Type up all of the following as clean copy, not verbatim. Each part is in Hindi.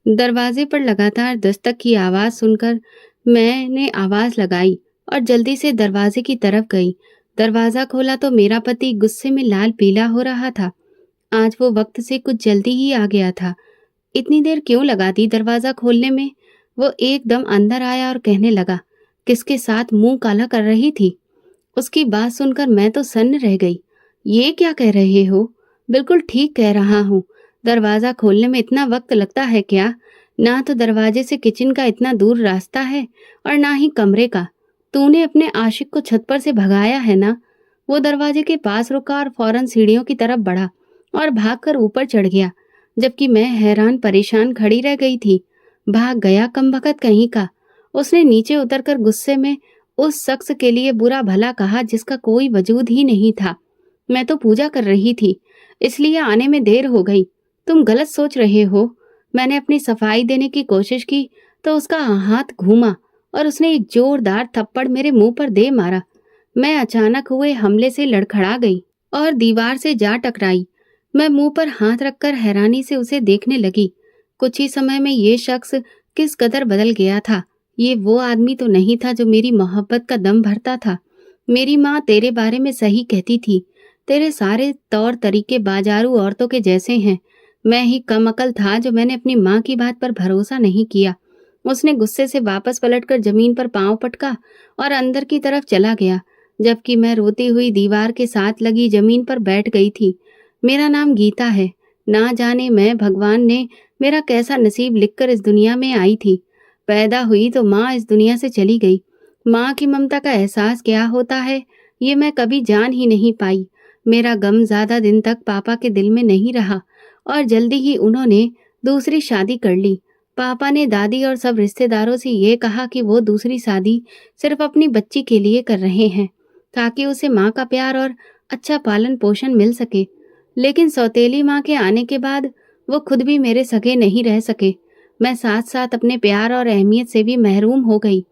दरवाजे पर लगातार दस्तक की आवाज सुनकर मैंने आवाज लगाई और जल्दी से दरवाजे की तरफ गई। दरवाजा खोला तो मेरा पति गुस्से में लाल पीला हो रहा था। आज वो वक्त से कुछ जल्दी ही आ गया था। इतनी देर क्यों लगा दी दरवाजा खोलने में? वो एकदम अंदर आया और कहने लगा, किसके साथ मुंह काला कर रही थी? उसकी बात सुनकर मैं तो सन्न रह गई। ये क्या कह रहे हो? बिल्कुल ठीक कह रहा हूँ। दरवाजा खोलने में इतना वक्त लगता है क्या? ना तो दरवाजे से किचन का इतना दूर रास्ता है और ना ही कमरे का। तूने अपने आशिक को छत पर से भगाया है ना? वो दरवाजे के पास रुका और फौरन सीढ़ियों की तरफ बढ़ा और भागकर ऊपर चढ़ गया, जबकि मैं हैरान परेशान खड़ी रह गई थी। भाग गया कमबख्त कहीं का। उसने नीचे उतरकर गुस्से में उस शख्स के लिए बुरा भला कहा जिसका कोई वजूद ही नहीं था। मैं तो पूजा कर रही थी, इसलिए आने में देर हो गई। तुम गलत सोच रहे हो। मैंने अपनी सफाई देने की कोशिश की तो उसका हाथ घूमा और उसने एक जोरदार थप्पड़ मेरे मुंह पर दे मारा। मैं अचानक हुए हमले से लड़खड़ा गई और दीवार से जा टकराई। मैं मुंह पर हाथ रखकर हैरानी से उसे देखने लगी। कुछ ही समय में ये शख्स किस कदर बदल गया था। ये वो आदमी तो नहीं था जो मेरी मोहब्बत का दम भरता था। मेरी माँ तेरे बारे में सही कहती थी। तेरे सारे तौर तरीके बाजारू औरतों के जैसे हैं। मैं ही कम अकल था जो मैंने अपनी माँ की बात पर भरोसा नहीं किया। उसने गुस्से से वापस पलटकर जमीन पर पांव पटका और अंदर की तरफ चला गया, जबकि मैं रोती हुई दीवार के साथ लगी जमीन पर बैठ गई थी। मेरा नाम गीता है। ना जाने मैं भगवान ने मेरा कैसा नसीब लिखकर इस दुनिया में आई थी। पैदा हुई तो माँ इस दुनिया से चली गई। माँ की ममता का एहसास क्या होता है, ये मैं कभी जान ही नहीं पाई। मेरा गम ज्यादा दिन तक पापा के दिल में नहीं रहा और जल्दी ही उन्होंने दूसरी शादी कर ली। पापा ने दादी और सब रिश्तेदारों से ये कहा कि वो दूसरी शादी सिर्फ अपनी बच्ची के लिए कर रहे हैं, ताकि उसे माँ का प्यार और अच्छा पालन पोषण मिल सके। लेकिन सौतेली माँ के आने के बाद वो खुद भी मेरे सगे नहीं रह सके। मैं साथ साथ अपने प्यार और अहमियत से भी महरूम हो गई।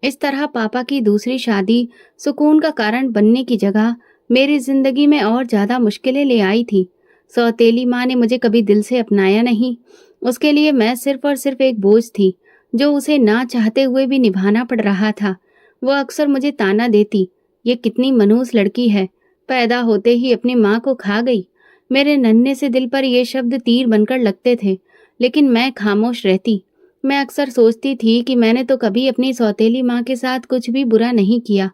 इस तरह पापा की दूसरी शादी सुकून का कारण बनने की जगह मेरी जिंदगी में और ज्यादा मुश्किलें ले आई थी। सौतेली माँ ने मुझे कभी दिल से अपनाया नहीं। उसके लिए मैं सिर्फ और सिर्फ एक बोझ थी, जो उसे ना चाहते हुए भी निभाना पड़ रहा था। वो अक्सर मुझे ताना देती, ये कितनी मनहूस लड़की है, पैदा होते ही अपनी माँ को खा गई। मेरे नन्हे से दिल पर ये शब्द तीर बनकर लगते थे, लेकिन मैं खामोश रहती। मैं अक्सर सोचती थी कि मैंने तो कभी अपनी सौतेली माँ के साथ कुछ भी बुरा नहीं किया,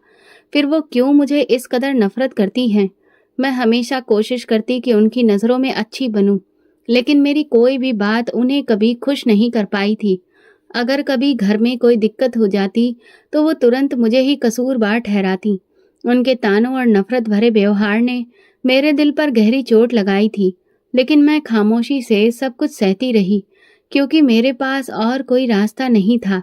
फिर वो क्यों मुझे इस कदर नफरत करती हैं। मैं हमेशा कोशिश करती कि उनकी नज़रों में अच्छी बनूं, लेकिन मेरी कोई भी बात उन्हें कभी खुश नहीं कर पाई थी। अगर कभी घर में कोई दिक्कत हो जाती तो वो तुरंत मुझे ही कसूरवार ठहराती। उनके तानों और नफरत भरे व्यवहार ने मेरे दिल पर गहरी चोट लगाई थी, लेकिन मैं खामोशी से सब कुछ सहती रही, क्योंकि मेरे पास और कोई रास्ता नहीं था।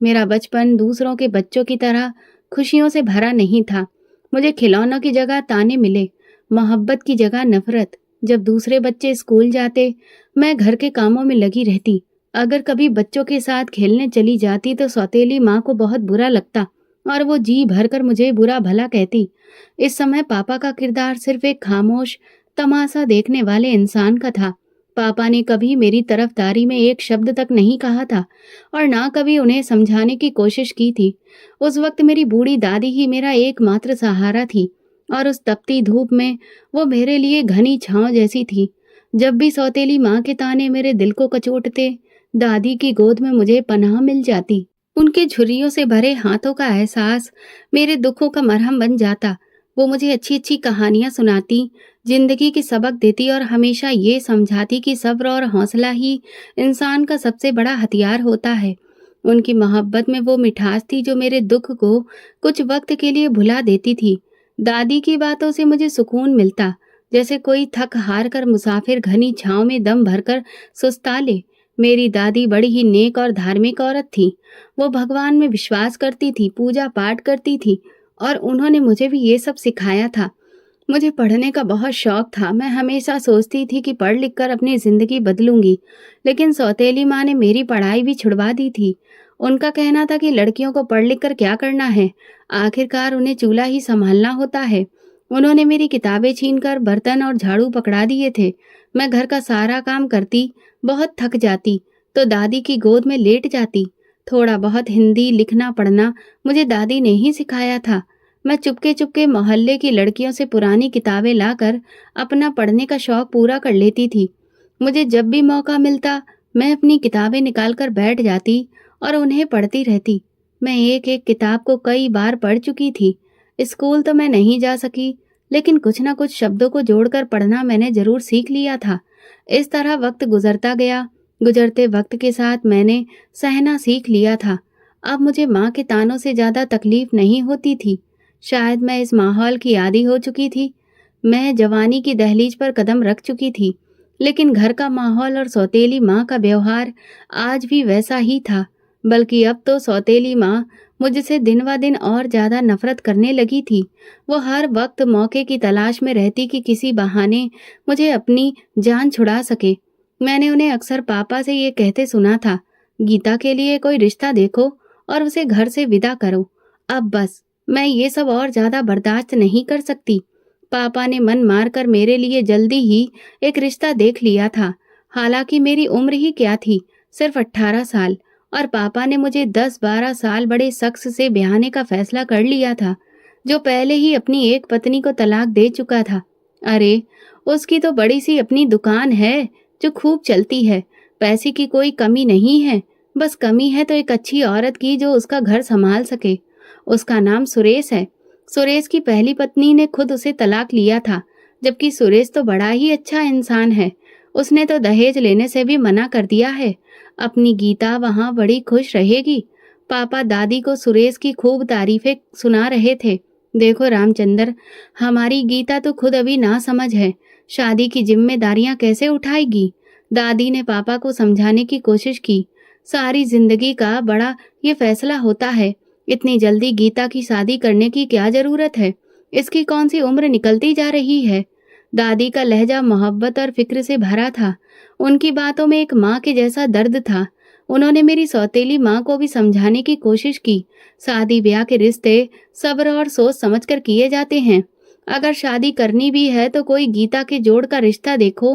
मेरा बचपन दूसरों के बच्चों की तरह खुशियों से भरा नहीं था। मुझे खिलौनों की जगह ताने मिले, मोहब्बत की जगह नफरत। जब दूसरे बच्चे स्कूल जाते, मैं घर के कामों में लगी रहती। अगर कभी बच्चों के साथ खेलने चली जाती तो सौतेली माँ को बहुत बुरा लगता और वो जी भरकर मुझे बुरा भला कहती। इस समय पापा का किरदार सिर्फ एक खामोश तमाशा देखने वाले इंसान का था। पापा ने कभी मेरी तरफदारी में एक शब्द तक नहीं कहा था और ना कभी उन्हें समझाने की कोशिश की थी। उस वक्त मेरी बूढ़ी दादी ही मेरा एकमात्र सहारा थी और उस तपती धूप में वो मेरे लिए घनी छांव जैसी थी। जब भी सौतेली माँ के ताने मेरे दिल को कचोटते, दादी की गोद में मुझे पनाह मिल जाती। उनके झुर्रियों से भरे हाथों का एहसास मेरे दुखों का मरहम बन जाता। वो मुझे अच्छी अच्छी कहानियां सुनाती, जिंदगी के सबक देती और हमेशा ये समझाती कि सब्र और हौसला ही इंसान का सबसे बड़ा हथियार होता है। उनकी मोहब्बत में वो मिठास थी जो मेरे दुख को कुछ वक्त के लिए भुला देती थी। दादी की बातों से मुझे सुकून मिलता, जैसे कोई थक हार कर मुसाफिर घनी छांव में दम भरकर सुस्ता ले। मेरी दादी बड़ी ही नेक और धार्मिक औरत थी। वो भगवान में विश्वास करती थी, पूजा पाठ करती थी और उन्होंने मुझे भी ये सब सिखाया था। मुझे पढ़ने का बहुत शौक था। मैं हमेशा सोचती थी कि पढ़ लिख कर अपनी जिंदगी बदलूंगी, लेकिन सौतेली माँ ने मेरी पढ़ाई भी छुड़वा दी थी। उनका कहना था कि लड़कियों को पढ़ लिख कर क्या करना है, आखिरकार उन्हें चूल्हा ही संभालना होता है। उन्होंने मेरी किताबें छीनकर बर्तन और झाड़ू पकड़ा दिए थे। मैं घर का सारा काम करती, बहुत थक जाती, तो दादी की गोद में लेट जाती। थोड़ा बहुत हिंदी लिखना पढ़ना मुझे दादी ने ही सिखाया था। मैं चुपके चुपके मोहल्ले की लड़कियों से पुरानी किताबें लाकर अपना पढ़ने का शौक पूरा कर लेती थी। मुझे जब भी मौका मिलता मैं अपनी किताबें निकालकर बैठ जाती और उन्हें पढ़ती रहती। मैं एक एक किताब को कई बार पढ़ चुकी थी। स्कूल तो मैं नहीं जा सकी, लेकिन कुछ न कुछ शब्दों को जोड़कर पढ़ना मैंने जरूर सीख लिया था। इस तरह वक्त गुजरता गया। गुजरते वक्त के साथ मैंने सहना सीख लिया था। अब मुझे माँ के तानों से ज्यादा तकलीफ नहीं होती थी। शायद मैं इस माहौल की आदी हो चुकी थी। मैं जवानी की दहलीज पर कदम रख चुकी थी, लेकिन घर का माहौल और सौतेली माँ का व्यवहार आज भी वैसा ही था। बल्कि अब तो सौतेली माँ मुझसे दिन ब दिन और ज्यादा नफरत करने लगी थी। वो हर वक्त मौके की तलाश में रहती कि किसी बहाने मुझे अपनी जान छुड़ा सके। मैंने उन्हें अक्सर पापा से ये कहते सुना था, गीता के लिए कोई रिश्ता देखो और उसे घर से विदा करो। अब बस मैं ये सब और ज्यादा बर्दाश्त नहीं कर सकती। पापा ने मन मारकर मेरे लिए जल्दी ही एक रिश्ता देख लिया था। हालांकि मेरी उम्र ही क्या थी, सिर्फ 18 साल, और पापा ने मुझे 10-12 साल बड़े शख्स से ब्याहने का फैसला कर लिया था, जो पहले ही अपनी एक पत्नी को तलाक दे चुका था। अरे, उसकी तो बड़ी सी अपनी दुकान है जो खूब चलती है। पैसे की कोई कमी नहीं है, बस कमी है तो एक अच्छी औरत की जो उसका घर संभाल सके। उसका नाम सुरेश है। सुरेश की पहली पत्नी ने खुद उसे तलाक लिया था, जबकि सुरेश तो बड़ा ही अच्छा इंसान है। उसने तो दहेज लेने से भी मना कर दिया है। अपनी गीता वहाँ बड़ी खुश रहेगी। पापा दादी को सुरेश की खूब तारीफें सुना रहे थे। देखो रामचंद्र, हमारी गीता तो खुद अभी ना समझ है, शादी की जिम्मेदारियां कैसे उठाएगी। दादी ने पापा को समझाने की कोशिश की। सारी जिंदगी का बड़ा ये फैसला होता है। इतनी जल्दी गीता की शादी करने की क्या जरूरत है? इसकी कौन सी उम्र निकलती जा रही है? दादी का लहजा मोहब्बत और फिक्र से भरा था। उनकी बातों में एक माँ के जैसा दर्द था। उन्होंने मेरी सौतेली माँ को भी समझाने की कोशिश की। शादी ब्याह के रिश्ते सब्र और सोच समझकर किए जाते हैं। अगर शादी करनी भी है तो कोई गीता के जोड़ का रिश्ता देखो।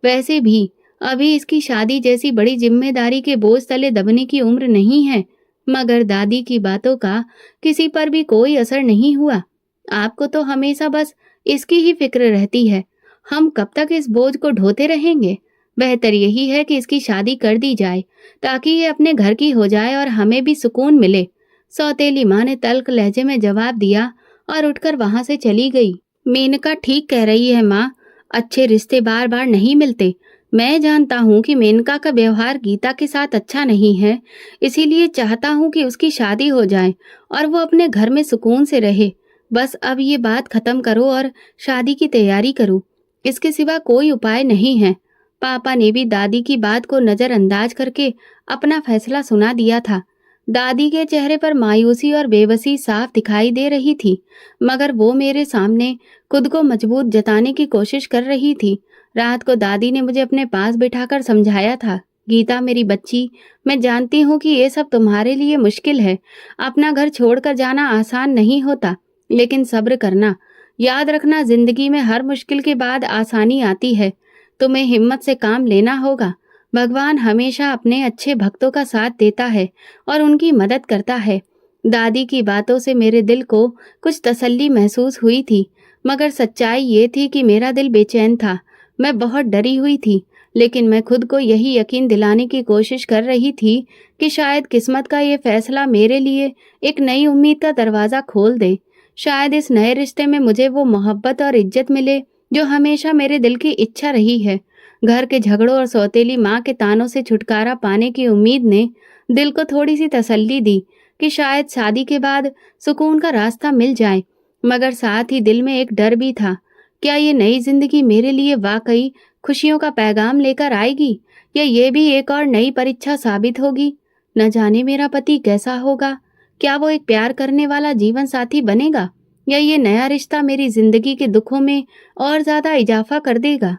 वैसे भी अभी इसकी शादी जैसी बड़ी जिम्मेदारी के बोझ तले दबने की उम्र नहीं है। मगर दादी की बातों का किसी पर भी कोई असर नहीं हुआ। आपको तो हमेशा बस इसकी ही फिक्र रहती है। हम कब तक इस बोझ को ढोते रहेंगे? बेहतर यही है कि इसकी शादी कर दी जाए, ताकि ये अपने घर की हो जाए और हमें भी सुकून मिले। सौतेली माँ ने तल्ख लहजे में जवाब दिया और उठकर वहां से चली गई। मेनका ठीक कह रही है माँ, अच्छे रिश्ते बार बार नहीं मिलते। मैं जानता हूँ कि मेनका का व्यवहार गीता के साथ अच्छा नहीं है, इसीलिए चाहता हूँ कि उसकी शादी हो जाए और वो अपने घर में सुकून से रहे। बस अब ये बात खत्म करो और शादी की तैयारी करो। इसके सिवा कोई उपाय नहीं है। पापा ने भी दादी की बात को नजरअंदाज करके अपना फैसला सुना दिया था। दादी के चेहरे पर मायूसी और बेबसी साफ दिखाई दे रही थी, मगर वो मेरे सामने खुद को मजबूत जताने की कोशिश कर रही थी। रात को दादी ने मुझे अपने पास बिठाकर समझाया था, गीता मेरी बच्ची, मैं जानती हूँ कि ये सब तुम्हारे लिए मुश्किल है। अपना घर छोड़कर जाना आसान नहीं होता, लेकिन सब्र करना। याद रखना, जिंदगी में हर मुश्किल के बाद आसानी आती है। तुम्हें हिम्मत से काम लेना होगा। भगवान हमेशा अपने अच्छे भक्तों का साथ देता है और उनकी मदद करता है। दादी की बातों से मेरे दिल को कुछ तसल्ली महसूस हुई थी, मगर सच्चाई ये थी कि मेरा दिल बेचैन था। मैं बहुत डरी हुई थी, लेकिन मैं खुद को यही यकीन दिलाने की कोशिश कर रही थी कि शायद किस्मत का ये फैसला मेरे लिए एक नई उम्मीद का दरवाजा खोल दे। शायद इस नए रिश्ते में मुझे वो मोहब्बत और इज्जत मिले जो हमेशा मेरे दिल की इच्छा रही है। घर के झगड़ों और सौतेली माँ के तानों से छुटकारा पाने की उम्मीद ने दिल को थोड़ी सी तसल्ली दी कि शायद शादी के बाद सुकून का रास्ता मिल जाए। मगर साथ ही दिल में एक डर भी था, क्या ये नई जिंदगी मेरे लिए वाकई खुशियों का पैगाम लेकर आएगी, या ये भी एक और नई परीक्षा साबित होगी। न जाने मेरा पति कैसा होगा, क्या वो एक प्यार करने वाला जीवन साथी बनेगा, या ये नया रिश्ता मेरी जिंदगी के दुखों में और ज्यादा इजाफा कर देगा।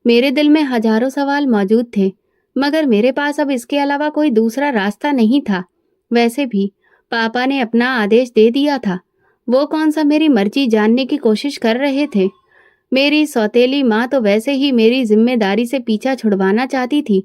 मेरे दिल में हजारों सवाल मौजूद थे, मगर मेरे पास अब इसके अलावा कोई दूसरा रास्ता नहीं था। वैसे भी पापा ने अपना आदेश दे दिया था। वो कौन सा मेरी मर्जी जानने की कोशिश कर रहे थे। मेरी सौतेली माँ तो वैसे ही मेरी जिम्मेदारी से पीछा छुड़वाना चाहती थी।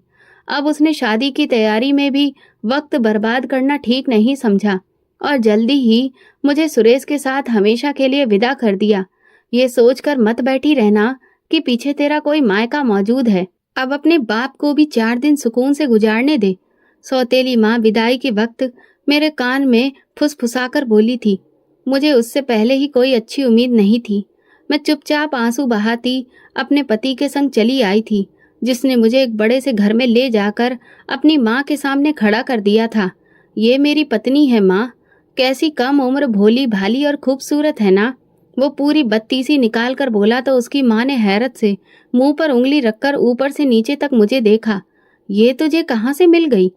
अब उसने शादी की तैयारी में भी वक्त बर्बाद करना ठीक नहीं समझा और जल्दी ही मुझे सुरेश के साथ हमेशा के लिए विदा कर दिया। ये सोचकर मत बैठी रहना कि पीछे तेरा कोई मायका मौजूद है। अब अपने बाप को भी 4 दिन सुकून से गुजारने दे। सौतेली माँ विदाई के वक्त मेरे कान में फुसफुसाकर बोली थी। मुझे उससे पहले ही कोई अच्छी उम्मीद नहीं थी। मैं चुपचाप आंसू बहाती अपने पति के संग चली आई थी, जिसने मुझे एक बड़े से घर में ले जाकर अपनी माँ के सामने खड़ा कर दिया था। ये मेरी पत्नी है माँ, कैसी कम उम्र, भोली भाली और खूबसूरत है ना। वो पूरी बत्तीसी निकाल कर बोला तो उसकी माँ ने हैरत से मुंह पर उंगली रखकर ऊपर से नीचे तक मुझे देखा। ये तुझे कहाँ से मिल गई?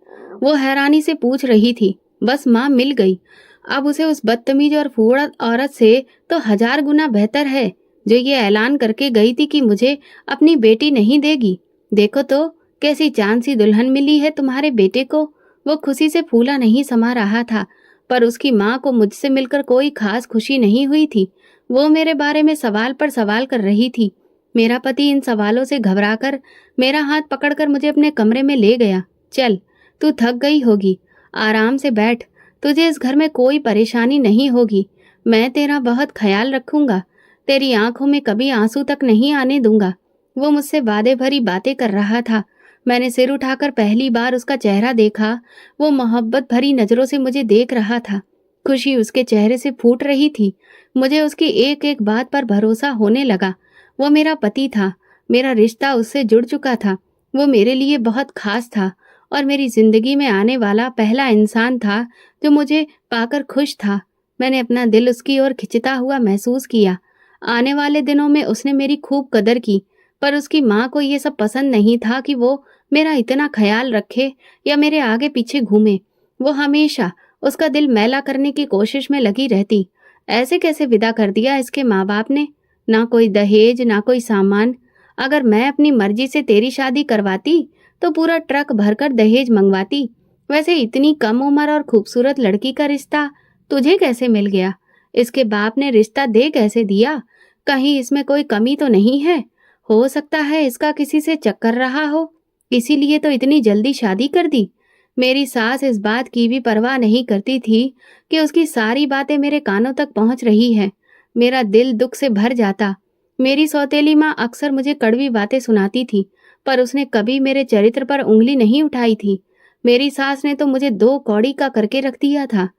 वो हैरानी से पूछ रही थी। बस माँ, मिल गई। अब उसे उस बदतमीज और फूहड़ औरत से तो 1000 गुना बेहतर है जो ये ऐलान करके गई थी कि मुझे अपनी बेटी नहीं देगी। देखो तो कैसी चांद सी दुल्हन मिली है तुम्हारे बेटे को। वो खुशी से फूला नहीं समा रहा था, पर उसकी माँ को मुझसे मिलकर कोई खास खुशी नहीं हुई थी। वो मेरे बारे में सवाल पर सवाल कर रही थी। मेरा पति इन सवालों से घबराकर मेरा हाथ पकड़कर मुझे अपने कमरे में ले गया। चल, तू थक गई होगी, आराम से बैठ। तुझे इस घर में कोई परेशानी नहीं होगी। मैं तेरा बहुत ख्याल रखूंगा। तेरी आंखों में कभी आंसू तक नहीं आने दूंगा। वो मुझसे वादे भरी बातें कर रहा था। मैंने सिर उठाकर पहली बार उसका चेहरा देखा। वो मोहब्बत भरी नजरों से मुझे देख रहा था। खुशी उसके चेहरे से फूट रही थी। मुझे उसकी एक एक बात पर भरोसा होने लगा। वो मेरा पति था, मेरा रिश्ता उससे जुड़ चुका था। वो मेरे लिए बहुत खास था और मेरी जिंदगी में आने वाला पहला इंसान था जो मुझे पाकर खुश था। मैंने अपना दिल उसकी ओर खिंचता हुआ महसूस किया। आने वाले दिनों में उसने मेरी खूब कदर की, पर उसकी माँ को ये सब पसंद नहीं था कि वो मेरा इतना ख्याल रखे या मेरे आगे पीछे घूमे। वो हमेशा उसका दिल मैला करने की कोशिश में लगी रहती। ऐसे कैसे विदा कर दिया इसके माँ बाप ने? ना कोई दहेज, ना कोई सामान। अगर मैं अपनी मर्जी से तेरी शादी करवाती तो पूरा ट्रक भरकर दहेज मंगवाती। वैसे इतनी कम उम्र और खूबसूरत लड़की का रिश्ता तुझे कैसे मिल गया? इसके बाप ने रिश्ता दे कैसे दिया? कहीं इसमें कोई कमी तो नहीं है? हो सकता है इसका किसी से चक्कर रहा हो, इसीलिए तो इतनी जल्दी शादी कर दी। मेरी सास इस बात की भी परवाह नहीं करती थी कि उसकी सारी बातें मेरे कानों तक पहुंच रही है। मेरा दिल दुख से भर जाता। मेरी सौतेली माँ अक्सर मुझे कड़वी बातें सुनाती थी, पर उसने कभी मेरे चरित्र पर उंगली नहीं उठाई थी। मेरी सास ने तो मुझे 2 कौड़ी का करके रख दिया था।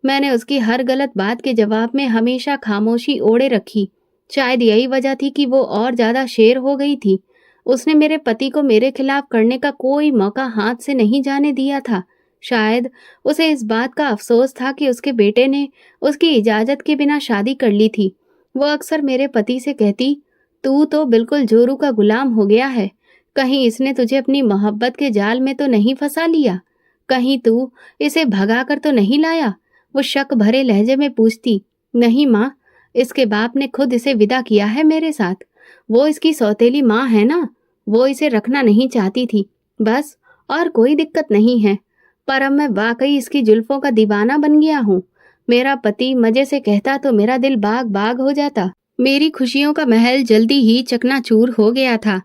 मैंने उसकी हर गलत बात के जवाब में हमेशा खामोशी ओढ़े रखी। शायद यही वजह थी कि वो और ज्यादा शेर हो गई थी। उसने मेरे पति को मेरे खिलाफ करने का कोई मौका हाथ से नहीं जाने दिया था। शायद उसे इस बात का अफसोस था कि उसके बेटे ने उसकी इजाजत के बिना शादी कर ली थी। वो अक्सर मेरे पति से कहती, तू तो बिल्कुल जोरू का गुलाम हो गया है। कहीं इसने तुझे अपनी मोहब्बत के जाल में तो नहीं फंसा लिया? कहीं तू इसे भगा कर तो नहीं लाया? वो शक भरे लहजे में पूछती। नहीं माँ, इसके बाप ने खुद इसे विदा किया है मेरे साथ। वो इसकी सौतेली माँ है ना, वो इसे रखना नहीं चाहती थी, बस। और कोई दिक्कत नहीं है। पर अब मैं वाकई इसकी जुल्फों का दीवाना बन गया हूँ। मेरा पति मजे से कहता तो मेरा दिल बाग बाग हो जाता। मेरी खुशियों का महल जल्दी ही चकनाचूर हो गया था।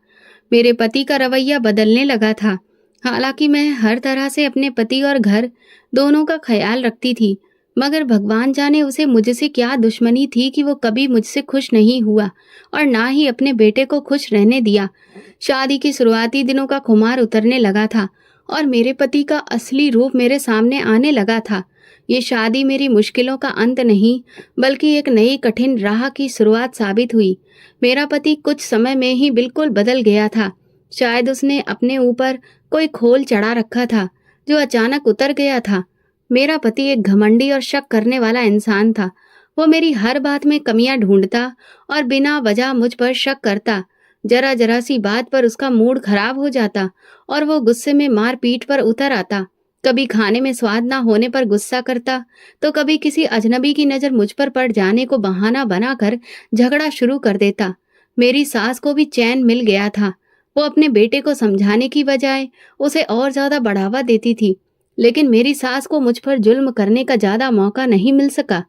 मेरे पति का रवैया बदलने लगा था। हालांकि मैं हर तरह से अपने पति और घर दोनों का ख्याल रखती थी, मगर भगवान जाने उसे मुझसे क्या दुश्मनी थी कि वो कभी मुझसे खुश नहीं हुआ और ना ही अपने बेटे को खुश रहने दिया। शादी के शुरुआती दिनों का खुमार उतरने लगा था और मेरे पति का असली रूप मेरे सामने आने लगा था। ये शादी मेरी मुश्किलों का अंत नहीं, बल्कि एक नई कठिन राह की शुरुआत साबित हुई। मेरा पति कुछ समय में ही बिल्कुल बदल गया था। शायद उसने अपने ऊपर कोई खोल चढ़ा रखा था जो अचानक उतर गया था। मेरा पति एक घमंडी और शक करने वाला इंसान था। वो मेरी हर बात में कमियां ढूंढता और बिना वजह मुझ पर शक करता। जरा जरा सी बात पर उसका मूड खराब हो जाता और वो गुस्से में मार पीट पर उतर आता। कभी खाने में स्वाद ना होने पर गुस्सा करता, तो कभी किसी अजनबी की नजर मुझ पर पड़ जाने को बहाना बनाकर झगड़ा शुरू कर देता। मेरी सास को भी चैन मिल गया था। वो अपने बेटे को समझाने की बजाय उसे और ज्यादा बढ़ावा देती थी, लेकिन मेरी सास को मुझ पर जुल्म करने का ज्यादा मौका नहीं मिल सका।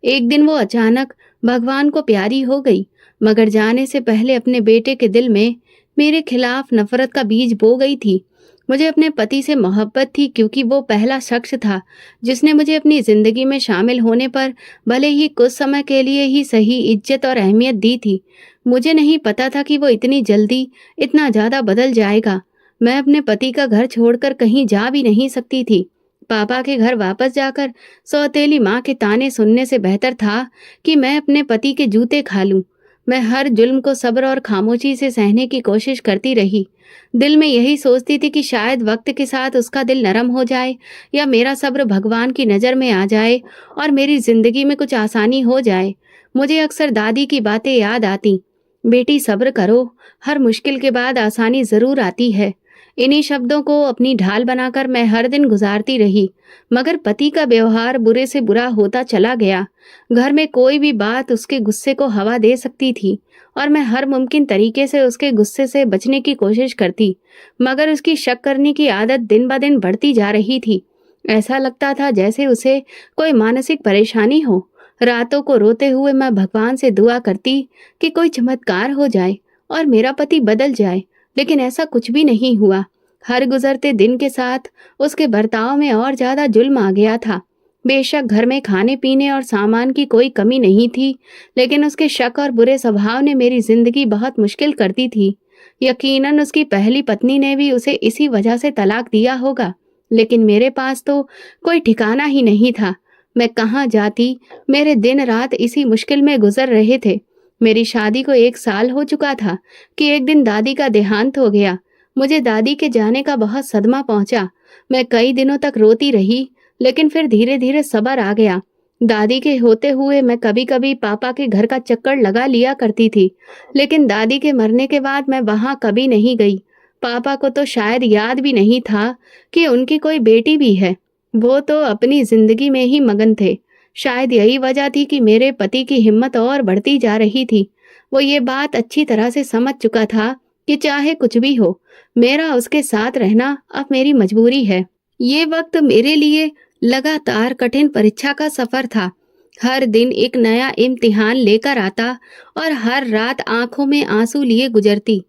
एक दिन वो अचानक भगवान को प्यारी हो गई, मगर जाने से पहले अपने बेटे के दिल में मेरे खिलाफ नफरत का बीज बो गई थी। मुझे अपने पति से मोहब्बत थी क्योंकि वो पहला शख्स था जिसने मुझे अपनी ज़िंदगी में शामिल होने पर भले ही कुछ समय के लिए ही सही इज्जत और अहमियत दी थी। मुझे नहीं पता था कि वो इतनी जल्दी इतना ज़्यादा बदल जाएगा। मैं अपने पति का घर छोड़कर कहीं जा भी नहीं सकती थी। पापा के घर वापस जाकर सौतेली माँ के ताने सुनने से बेहतर था कि मैं अपने पति के जूते खा लूं। मैं हर जुल्म को सब्र और खामोशी से सहने की कोशिश करती रही। दिल में यही सोचती थी कि शायद वक्त के साथ उसका दिल नरम हो जाए या मेरा सब्र भगवान की नज़र में आ जाए और मेरी जिंदगी में कुछ आसानी हो जाए। मुझे अक्सर दादी की बातें याद आती। बेटी सब्र करो, हर मुश्किल के बाद आसानी जरूर आती है। इन्हीं शब्दों को अपनी ढाल बनाकर मैं हर दिन गुजारती रही। मगर पति का व्यवहार बुरे से बुरा होता चला गया। घर में कोई भी बात उसके गुस्से को हवा दे सकती थी और मैं हर मुमकिन तरीके से उसके गुस्से से बचने की कोशिश करती, मगर उसकी शक करने की आदत दिन ब दिन बढ़ती जा रही थी। ऐसा लगता था जैसे उसे कोई मानसिक परेशानी हो। रातों को रोते हुए मैं भगवान से दुआ करती कि कोई चमत्कार हो जाए और मेरा पति बदल जाए, लेकिन ऐसा कुछ भी नहीं हुआ। हर गुजरते दिन के साथ उसके बर्ताव में और ज्यादा जुल्म आ गया था। बेशक घर में खाने पीने और सामान की कोई कमी नहीं थी, लेकिन उसके शक और बुरे स्वभाव ने मेरी जिंदगी बहुत मुश्किल कर दी थी। यकीनन उसकी पहली पत्नी ने भी उसे इसी वजह से तलाक दिया होगा, लेकिन मेरे पास तो कोई ठिकाना ही नहीं था। मैं कहाँ जाती? मेरे दिन रात इसी मुश्किल में गुजर रहे थे। मेरी शादी को 1 साल हो चुका था कि एक दिन दादी का देहांत हो गया। मुझे दादी के जाने का बहुत सदमा पहुंचा। मैं कई दिनों तक रोती रही, लेकिन फिर धीरे धीरे सब्र आ गया। दादी के होते हुए मैं कभी कभी पापा के घर का चक्कर लगा लिया करती थी, लेकिन दादी के मरने के बाद मैं वहां कभी नहीं गई। पापा को तो शायद याद भी नहीं था कि उनकी कोई बेटी भी है। वो तो अपनी जिंदगी में ही मगन थे। शायद यही वजह थी कि मेरे पति की हिम्मत और बढ़ती जा रही थी। वो ये बात अच्छी तरह से समझ चुका था कि चाहे कुछ भी हो, मेरा उसके साथ रहना अब मेरी मजबूरी है। ये वक्त मेरे लिए लगातार कठिन परीक्षा का सफर था। हर दिन एक नया इम्तिहान लेकर आता और हर रात आंखों में आंसू लिए गुजरती।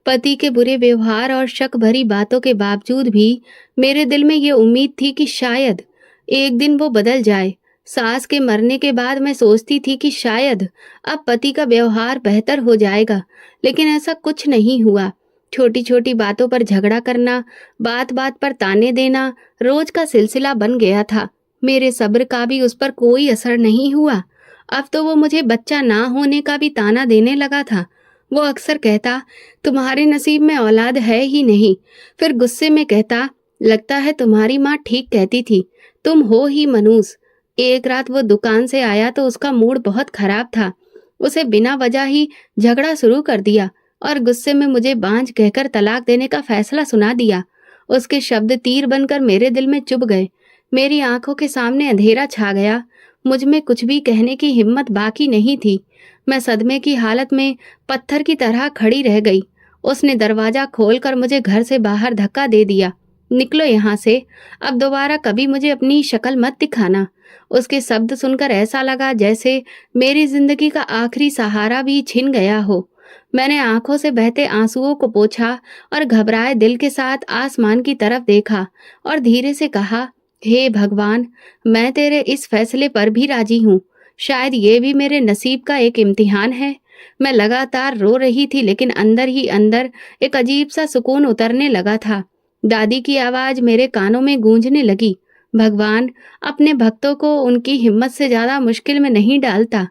पति के बुरे व्यवहार और शक भरी बातों के बावजूद भी मेरे दिल में ये उम्मीद थी कि शायद एक दिन वो बदल जाए। सास के मरने के बाद मैं सोचती थी कि शायद अब पति का व्यवहार बेहतर हो जाएगा, लेकिन ऐसा कुछ नहीं हुआ। छोटी छोटी बातों पर झगड़ा करना, बात बात पर ताने देना रोज का सिलसिला बन गया था। मेरे सब्र का भी उस पर कोई असर नहीं हुआ। अब तो वो मुझे बच्चा ना होने का भी ताना देने लगा था। वो अक्सर कहता, तुम्हारे नसीब में औलाद है ही नहीं। फिर गुस्से में कहता, लगता है तुम्हारी माँ ठीक कहती थी, तुम हो ही मनूस। एक रात वो दुकान से आया तो उसका मूड बहुत खराब था। उसे बिना वजह ही झगड़ा शुरू कर दिया और गुस्से में मुझे बांझ कहकर तलाक देने का फैसला सुना दिया। उसके शब्द तीर बनकर मेरे दिल में चुभ गए। मेरी आंखों के सामने अंधेरा छा गया। मुझ में कुछ भी कहने की हिम्मत बाकी नहीं थी। मैं सदमे की हालत में पत्थर की तरह खड़ी रह गई। उसने दरवाजा खोलकर मुझे घर से बाहर धक्का दे दिया। निकलो यहाँ से, अब दोबारा कभी मुझे अपनी शक्ल मत दिखाना। उसके शब्द सुनकर ऐसा लगा जैसे मेरी जिंदगी का आखिरी सहारा भी छिन गया हो। मैंने आंखों से बहते आंसुओं को पोंछा और घबराए दिल के साथ आसमान की तरफ देखा और धीरे से कहा, हे भगवान, मैं तेरे इस फैसले पर भी राजी हूँ। शायद ये भी मेरे नसीब का एक इम्तिहान है। मैं लगातार रो रही थी, लेकिन अंदर ही अंदर एक अजीब सा सुकून उतरने लगा था। दादी की आवाज मेरे कानों में गूंजने लगी, भगवान अपने भक्तों को उनकी हिम्मत से ज्यादा मुश्किल में नहीं डालता।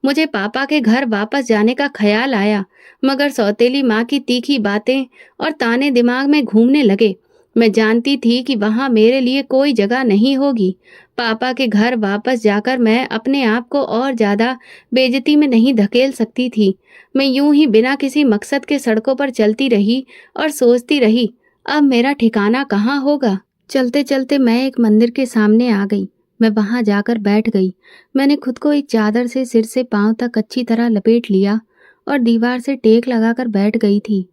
मुझे पापा के घर वापस जाने का ख्याल आया, मगर सौतेली माँ की तीखी बातें और ताने दिमाग में घूमने लगे। मैं जानती थी कि वहां मेरे लिए कोई जगह नहीं होगी। पापा के घर वापस जाकर मैं अपने आप को और ज्यादा बेइज्जती में नहीं धकेल सकती थी। मैं यूं ही बिना किसी मकसद के सड़कों पर चलती रही और सोचती रही, अब मेरा ठिकाना कहाँ होगा। चलते चलते मैं एक मंदिर के सामने आ गई। मैं वहां जाकर बैठ गई। मैंने खुद को एक चादर से सिर से पांव तक अच्छी तरह लपेट लिया और दीवार से टेक लगाकर बैठ गई थी।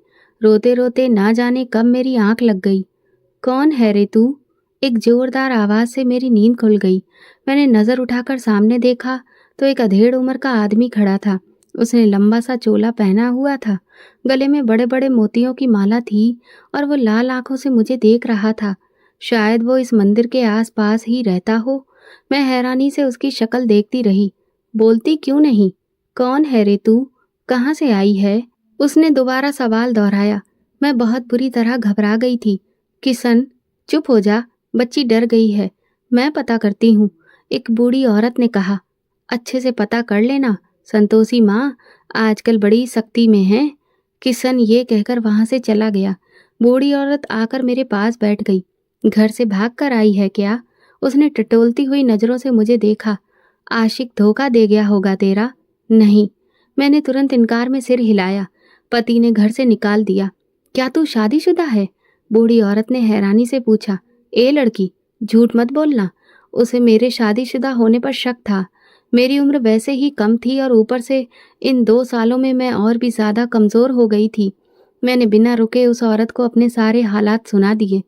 रोते रोते ना जाने कब मेरी आंख लग गई। कौन है रे तू? एक जोरदार आवाज से मेरी नींद खुल गई। मैंने नजर उठाकर सामने देखा तो एक अधेड़ उम्र का आदमी खड़ा था। उसने लंबा सा चोला पहना हुआ था, गले में बड़े बड़े मोतियों की माला थी और वो लाल आंखों से मुझे देख रहा था। शायद वो इस मंदिर के आसपास ही रहता हो। मैं हैरानी से उसकी शक्ल देखती रही। बोलती क्यों नहीं? कौन है रे तू? कहाँ से आई है? उसने दोबारा सवाल दोहराया। मैं बहुत बुरी तरह घबरा गई थी। किशन, चुप हो जा, बच्ची डर गई है। मैं पता करती हूँ, एक बूढ़ी औरत ने कहा। अच्छे से पता कर लेना, संतोषी माँ आजकल बड़ी सख्ती में है। किशन ये कहकर वहां से चला गया। बूढ़ी औरत आकर मेरे पास बैठ गई। घर से भाग कर आई है क्या? उसने टटोलती हुई नजरों से मुझे देखा। आशिक धोखा दे गया होगा तेरा। नहीं, मैंने तुरंत इनकार में सिर हिलाया। पति ने घर से निकाल दिया। क्या तू शादीशुदा है? बूढ़ी औरत ने हैरानी से पूछा। ए लड़की, झूठ मत बोलना। उसे मेरे शादीशुदा होने पर शक था। मेरी उम्र वैसे ही कम थी और ऊपर से इन 2 सालों में मैं और भी ज्यादा कमजोर हो गई थी। मैंने बिना रुके उस औरत को अपने सारे हालात सुना दिए।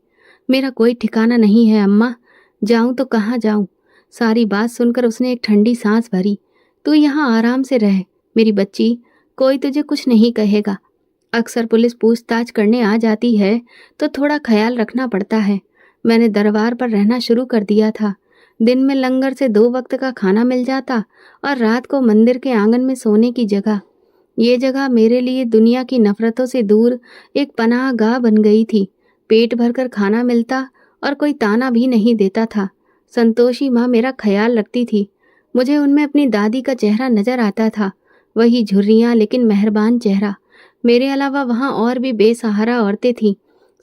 मेरा कोई ठिकाना नहीं है अम्मा, जाऊं तो कहाँ जाऊं? सारी बात सुनकर उसने एक ठंडी सांस भरी। तू यहाँ आराम से रह मेरी बच्ची, कोई तुझे कुछ नहीं कहेगा। अक्सर पुलिस पूछताछ करने आ जाती है तो थोड़ा ख्याल रखना पड़ता है। मैंने दरबार पर रहना शुरू कर दिया था। दिन में लंगर से 2 वक्त का खाना मिल जाता और रात को मंदिर के आंगन में सोने की जगह। ये जगह मेरे लिए दुनिया की नफरतों से दूर एक पनाहगाह बन गई थी। पेट भरकर खाना मिलता और कोई ताना भी नहीं देता था। संतोषी माँ मेरा ख्याल रखती थी। मुझे उनमें अपनी दादी का चेहरा नजर आता था, वही झुर्रियाँ लेकिन मेहरबान चेहरा। मेरे अलावा वहाँ और भी बेसहारा औरतें थीं।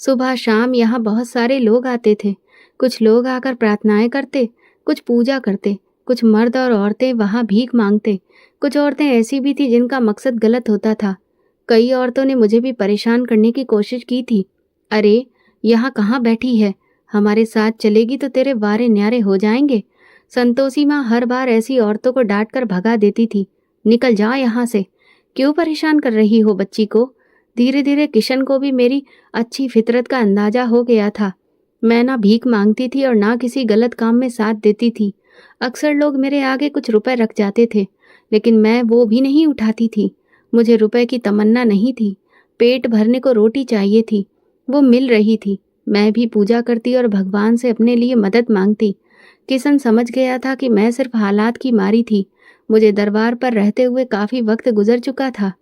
सुबह शाम यहाँ बहुत सारे लोग आते थे। कुछ लोग आकर प्रार्थनाएं करते, कुछ पूजा करते, कुछ मर्द और औरतें वहाँ भीख मांगते। कुछ औरतें ऐसी भी थी जिनका मकसद गलत होता था। कई औरतों ने मुझे भी परेशान करने की कोशिश की थी। अरे, यहाँ कहाँ बैठी है? हमारे साथ चलेगी तो तेरे वारे न्यारे हो जाएंगे। संतोषी माँ हर बार ऐसी औरतों को डांट कर भगा देती थी। निकल जा यहाँ से, क्यों परेशान कर रही हो बच्ची को? धीरे धीरे किशन को भी मेरी अच्छी फितरत का अंदाजा हो गया था। मैं ना भीख मांगती थी और ना किसी गलत काम में साथ देती थी। अक्सर लोग मेरे आगे कुछ रुपए रख जाते थे, लेकिन मैं वो भी नहीं उठाती थी। मुझे रुपए की तमन्ना नहीं थी, पेट भरने को रोटी चाहिए थी। वो मिल रही थी। मैं भी पूजा करती और भगवान से अपने लिए मदद मांगती। किशन समझ गया था कि मैं सिर्फ हालात की मारी थी। मुझे दरबार पर रहते हुए काफी वक्त गुजर चुका था।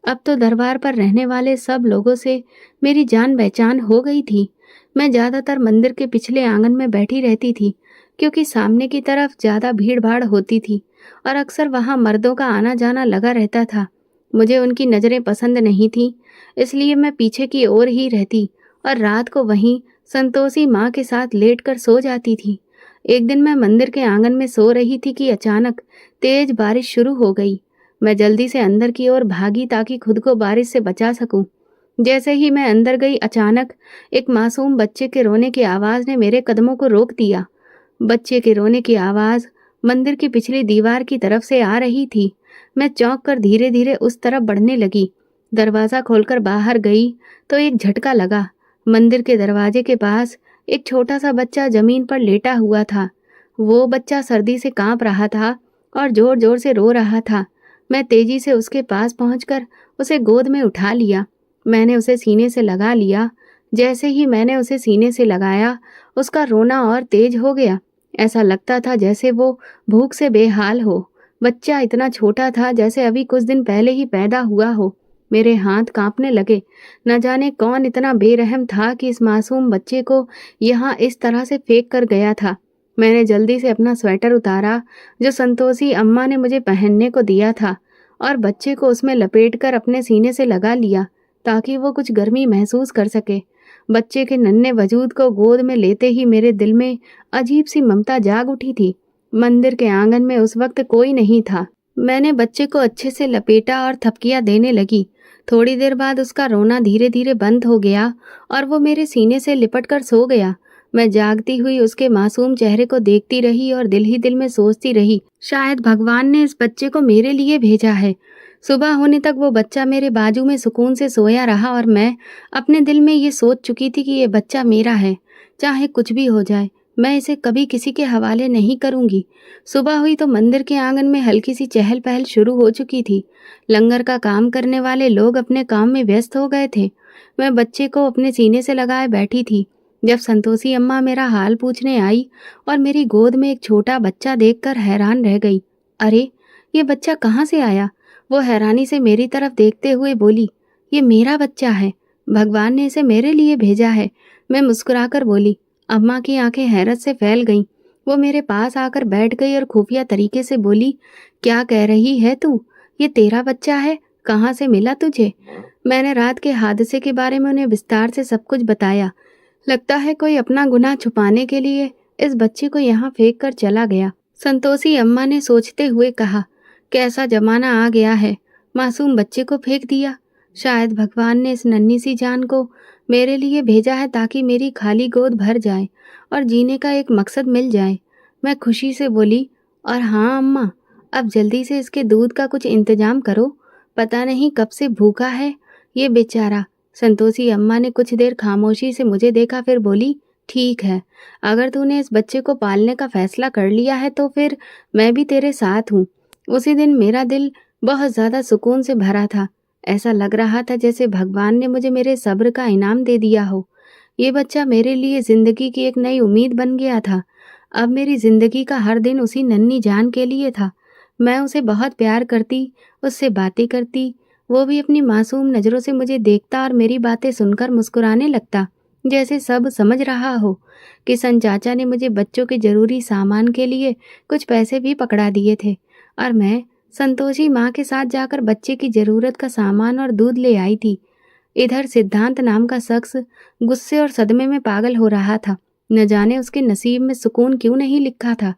अब तो दरबार पर रहने वाले सब लोगों से मेरी जान पहचान हो गई थी। मैं ज्यादातर मंदिर के पिछले आंगन में बैठी रहती थी, क्योंकि सामने की तरफ ज्यादा भीड़ भाड़ होती थी और अक्सर वहां मर्दों का आना जाना लगा रहता था। मुझे उनकी नजरें पसंद नहीं थी, इसलिए मैं पीछे की ओर ही रहती और रात को वहीं संतोषी माँ के साथ लेटकर सो जाती थी। एक दिन मैं मंदिर के आंगन में सो रही थी कि अचानक तेज बारिश शुरू हो गई। मैं जल्दी से अंदर की ओर भागी ताकि खुद को बारिश से बचा सकूं। जैसे ही मैं अंदर गई, अचानक एक मासूम बच्चे के रोने की आवाज ने मेरे कदमों को रोक दिया। बच्चे के रोने की आवाज मंदिर की पिछली दीवार की तरफ से आ रही थी। मैं चौंक कर धीरे धीरे उस तरफ बढ़ने लगी। दरवाजा खोलकर बाहर गई तो एक झटका लगा। मंदिर के दरवाजे के पास एक छोटा सा बच्चा जमीन पर लेटा हुआ था। वो बच्चा सर्दी से कांप रहा था और जोर जोर से रो रहा था। मैं तेजी से उसके पास पहुंचकर उसे गोद में उठा लिया। मैंने उसे सीने से लगा लिया। जैसे ही मैंने उसे सीने से लगाया, उसका रोना और तेज हो गया। ऐसा लगता था जैसे वो भूख से बेहाल हो। बच्चा इतना छोटा था जैसे अभी कुछ दिन पहले ही पैदा हुआ हो। मेरे हाथ कांपने लगे। न जाने कौन इतना बेरहम था कि इस मासूम बच्चे को यहाँ इस तरह से फेंक कर गया था। मैंने जल्दी से अपना स्वेटर उतारा जो संतोषी अम्मा ने मुझे पहनने को दिया था और बच्चे को उसमें लपेटकर अपने सीने से लगा लिया ताकि वो कुछ गर्मी महसूस कर सके। बच्चे के नन्हे वजूद को गोद में लेते ही मेरे दिल में अजीब सी ममता जाग उठी थी। मंदिर के आंगन में उस वक्त कोई नहीं था। मैंने बच्चे को अच्छे से लपेटा और थपकियां देने लगी। थोड़ी देर बाद उसका रोना धीरे धीरे बंद हो गया और वो मेरे सीने से लिपटकर सो गया। मैं जागती हुई उसके मासूम चेहरे को देखती रही और दिल ही दिल में सोचती रही, शायद भगवान ने इस बच्चे को मेरे लिए भेजा है। सुबह होने तक वो बच्चा मेरे बाजू में सुकून से सोया रहा और मैं अपने दिल में ये सोच चुकी थी कि ये बच्चा मेरा है, चाहे कुछ भी हो जाए। मैं इसे कभी किसी के हवाले नहीं करूंगी। सुबह हुई तो मंदिर के आंगन में हल्की सी चहल पहल शुरू हो चुकी थी। लंगर का काम करने वाले लोग अपने काम में व्यस्त हो गए थे। मैं बच्चे को अपने सीने से लगाए बैठी थी जब संतोषी अम्मा मेरा हाल पूछने आई और मेरी गोद में एक छोटा बच्चा देखकर हैरान रह गई। अरे, ये बच्चा कहाँ से आया? वो हैरानी से मेरी तरफ देखते हुए बोली, ये मेरा बच्चा है। भगवान ने इसे मेरे लिए भेजा है। मैं मुस्कुराकर बोली। अम्मा की आंखें हैरत से फैल गईं। वो मेरे पास आकर बैठ गई और खुफिया तरीके से बोली, क्या कह रही है तू? ये तेरा बच्चा है? कहाँ से मिला तुझे? मैंने रात के हादसे के बारे में उन्हें विस्तार से सब कुछ बताया। लगता है कोई अपना गुनाह छुपाने के लिए इस बच्चे को यहाँ फेंक कर चला गया। संतोषी अम्मा ने सोचते हुए कहा, कैसा जमाना आ गया है, मासूम बच्चे को फेंक दिया। शायद भगवान ने इस नन्ही सी जान को मेरे लिए भेजा है ताकि मेरी खाली गोद भर जाए और जीने का एक मकसद मिल जाए। मैं खुशी से बोली, और हाँ अम्मा, अब जल्दी से इसके दूध का कुछ इंतजाम करो, पता नहीं कब से भूखा है ये बेचारा। संतोषी अम्मा ने कुछ देर खामोशी से मुझे देखा, फिर बोली, ठीक है, अगर तूने इस बच्चे को पालने का फैसला कर लिया है तो फिर मैं भी तेरे साथ हूँ। उसी दिन मेरा दिल बहुत ज़्यादा सुकून से भरा था। ऐसा लग रहा था जैसे भगवान ने मुझे मेरे सब्र का इनाम दे दिया हो। ये बच्चा मेरे लिए ज़िंदगी की एक नई उम्मीद बन गया था। अब मेरी ज़िंदगी का हर दिन उसी नन्ही जान के लिए था। मैं उसे बहुत प्यार करती, उससे बातें करती। वो भी अपनी मासूम नज़रों से मुझे देखता और मेरी बातें सुनकर मुस्कुराने लगता, जैसे सब समझ रहा हो। किशन चाचा ने मुझे बच्चों के ज़रूरी सामान के लिए कुछ पैसे भी पकड़ा दिए थे और मैं संतोषी माँ के साथ जाकर बच्चे की ज़रूरत का सामान और दूध ले आई थी। इधर सिद्धांत नाम का शख्स गुस्से और सदमे में पागल हो रहा था। न जाने उसके नसीब में सुकून क्यों नहीं लिखा था।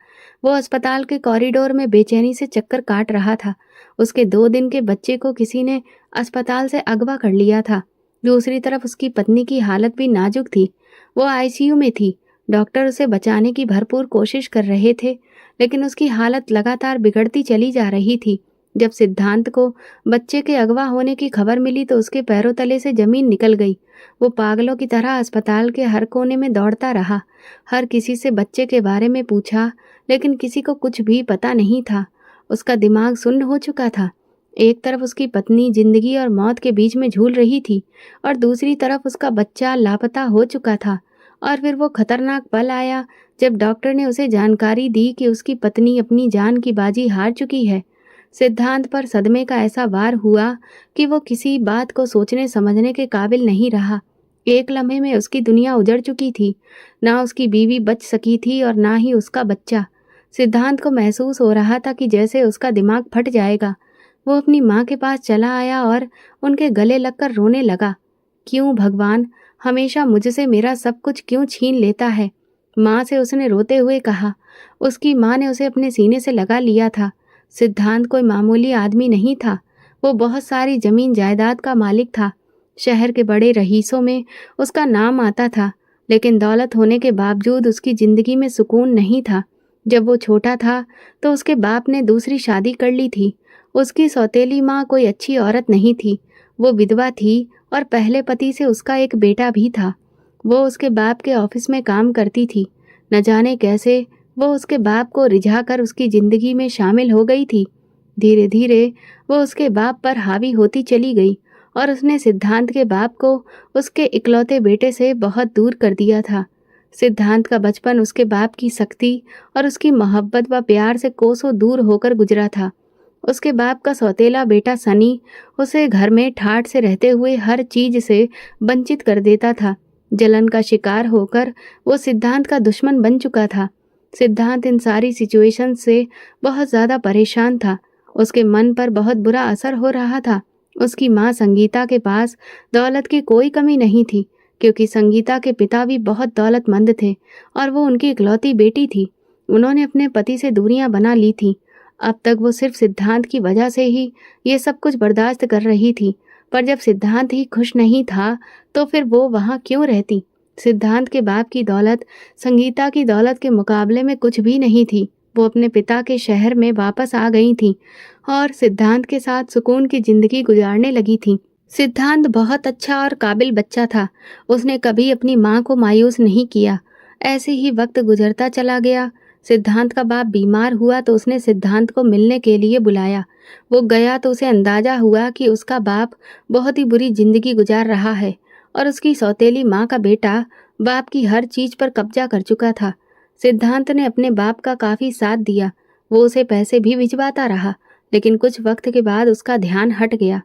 वो अस्पताल के कॉरिडोर में बेचैनी से चक्कर काट रहा था। उसके 2 दिन के बच्चे को किसी ने अस्पताल से अगवा कर लिया था। दूसरी तरफ उसकी पत्नी की हालत भी नाजुक थी। वो आईसीयू में थी। डॉक्टर उसे बचाने की भरपूर कोशिश कर रहे थे, लेकिन उसकी हालत लगातार बिगड़ती चली जा रही थी। जब सिद्धांत को बच्चे के अगवा होने की खबर मिली तो उसके पैरों तले से जमीन निकल गई। वो पागलों की तरह अस्पताल के हर कोने में दौड़ता रहा। हर किसी से बच्चे के बारे में पूछा, लेकिन किसी को कुछ भी पता नहीं था। उसका दिमाग सुन्न हो चुका था। एक तरफ उसकी पत्नी जिंदगी और मौत के बीच में झूल रही थी और दूसरी तरफ उसका बच्चा लापता हो चुका था। और फिर वो खतरनाक पल आया जब डॉक्टर ने उसे जानकारी दी कि उसकी पत्नी अपनी जान की बाजी हार चुकी है। सिद्धांत पर सदमे का ऐसा वार हुआ कि वो किसी बात को सोचने समझने के काबिल नहीं रहा। एक लम्हे में उसकी दुनिया उजड़ चुकी थी। ना उसकी बीवी बच सकी थी और ना ही उसका बच्चा। सिद्धांत को महसूस हो रहा था कि जैसे उसका दिमाग फट जाएगा। वो अपनी माँ के पास चला आया और उनके गले लगकर रोने लगा। क्यों भगवान, हमेशा मुझसे मेरा सब कुछ क्यों छीन लेता है? माँ से उसने रोते हुए कहा। उसकी माँ ने उसे अपने सीने से लगा लिया था। सिद्धांत कोई मामूली आदमी नहीं था। वो बहुत सारी जमीन जायदाद का मालिक था। शहर के बड़े रईसों में उसका नाम आता था, लेकिन दौलत होने के बावजूद उसकी जिंदगी में सुकून नहीं था। जब वो छोटा था तो उसके बाप ने दूसरी शादी कर ली थी। उसकी सौतेली माँ कोई अच्छी औरत नहीं थी। वो विधवा थी और पहले पति से उसका एक बेटा भी था। वो उसके बाप के ऑफिस में काम करती थी। न जाने कैसे वो उसके बाप को रिझाकर उसकी जिंदगी में शामिल हो गई थी। धीरे धीरे वो उसके बाप पर हावी होती चली गई और उसने सिद्धांत के बाप को उसके इकलौते बेटे से बहुत दूर कर दिया था। सिद्धांत का बचपन उसके बाप की सख्ती और उसकी मोहब्बत व प्यार से कोसों दूर होकर गुजरा था। उसके बाप का सौतेला बेटा सनी उसे घर में ठाठ से रहते हुए हर चीज से वंचित कर देता था। जलन का शिकार होकर वो सिद्धांत का दुश्मन बन चुका था। सिद्धांत इन सारी सिचुएशन से बहुत ज़्यादा परेशान था। उसके मन पर बहुत बुरा असर हो रहा था। उसकी माँ संगीता के पास दौलत की कोई कमी नहीं थी, क्योंकि संगीता के पिता भी बहुत दौलतमंद थे और वो उनकी इकलौती बेटी थी। उन्होंने अपने पति से दूरियां बना ली थी। अब तक वो सिर्फ सिद्धांत की वजह से ही ये सब कुछ बर्दाश्त कर रही थी, पर जब सिद्धांत ही खुश नहीं था तो फिर वो वहाँ क्यों रहती? सिद्धांत के बाप की दौलत संगीता की दौलत के मुकाबले में कुछ भी नहीं थी। वो अपने पिता के शहर में वापस आ गई थी और सिद्धांत के साथ सुकून की जिंदगी गुजारने लगी थी। सिद्धांत बहुत अच्छा और काबिल बच्चा था। उसने कभी अपनी माँ को मायूस नहीं किया। ऐसे ही वक्त गुजरता चला गया। सिद्धांत का बाप बीमार हुआ तो उसने सिद्धांत को मिलने के लिए बुलाया। वो गया तो उसे अंदाजा हुआ कि उसका बाप बहुत ही बुरी जिंदगी गुजार रहा है और उसकी सौतेली माँ का बेटा बाप की हर चीज पर कब्जा कर चुका था। सिद्धांत ने अपने बाप का काफी साथ दिया। वो उसे पैसे भी भिजवाता रहा, लेकिन कुछ वक्त के बाद उसका ध्यान हट गया।